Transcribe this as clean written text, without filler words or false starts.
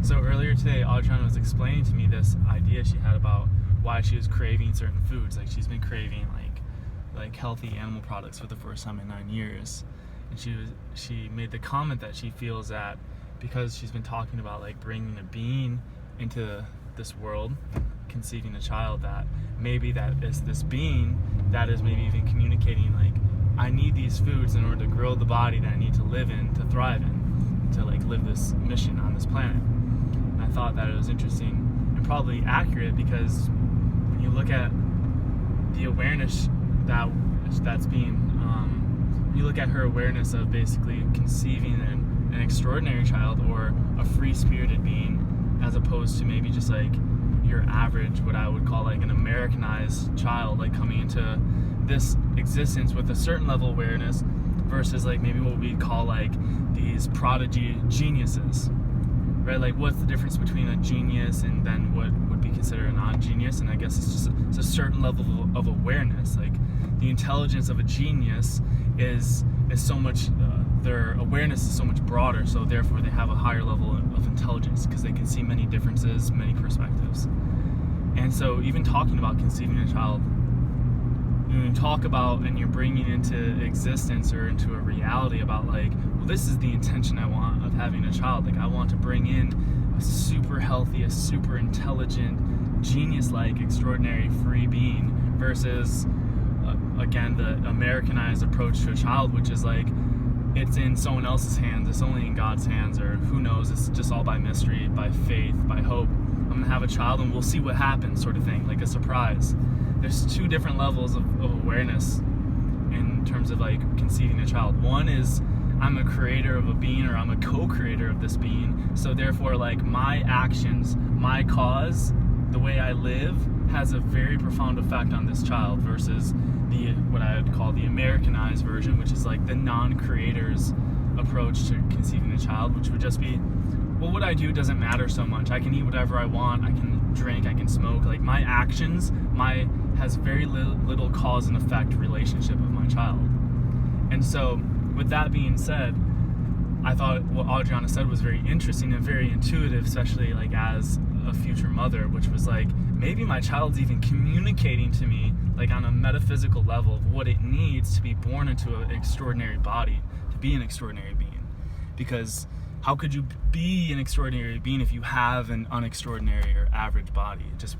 So earlier today, Adriana was explaining to me this idea she had about why she was craving certain foods. Like she's been craving like healthy animal products for the first time in 9 years, and she made the comment that she feels that because she's been talking about like bringing a being into this world, conceiving a child, that maybe that is this being that is maybe even communicating like, I need these foods in order to grow the body that I need to live in, to thrive in, to like live this mission on this planet. And I thought that it was interesting and probably accurate, because when you look at the awareness that's being, you look at her awareness of basically conceiving an extraordinary child or a free-spirited being, as opposed to maybe just like your average, what I would call like an Americanized child, like coming into this existence with a certain level of awareness, versus like maybe what we call like these prodigy geniuses, right? Like what's the difference between a genius and then what would be considered a non-genius? And I guess it's a certain level of awareness. Like the intelligence of a genius is so much, their awareness is so much broader, so therefore they have a higher level of intelligence because they can see many differences, many perspectives. And so even talking about conceiving a child, when you talk about and you're bringing into existence or into a reality about like, well, this is the intention I want of having a child. Like I want to bring in a super healthy, a super intelligent, genius-like, extraordinary free being, versus again the Americanized approach to a child, which is like it's in someone else's hands, it's only in God's hands, or who knows, it's just all by mystery, by faith, by hope. I'm gonna have a child and we'll see what happens, sort of thing, like a surprise. There's two different levels of awareness in terms of like conceiving a child. One is I'm a creator of a being, or I'm a co-creator of this being, so therefore like my actions, my cause, the way I live has a very profound effect on this child, versus the what I would call the Americanized version, which is like the non-creator's approach to conceiving a child, which would just be, well, what I do doesn't matter so much. I can eat whatever I want, I can drink, I can smoke. Like my actions, has very little cause and effect relationship with my child. And so with that being said, I thought what Adriana said was very interesting and very intuitive, especially like as a future mother, which was like, maybe my child's even communicating to me like on a metaphysical level of what it needs to be born into an extraordinary body, to be an extraordinary being. Because how could you be an extraordinary being if you have an unextraordinary or average body? It just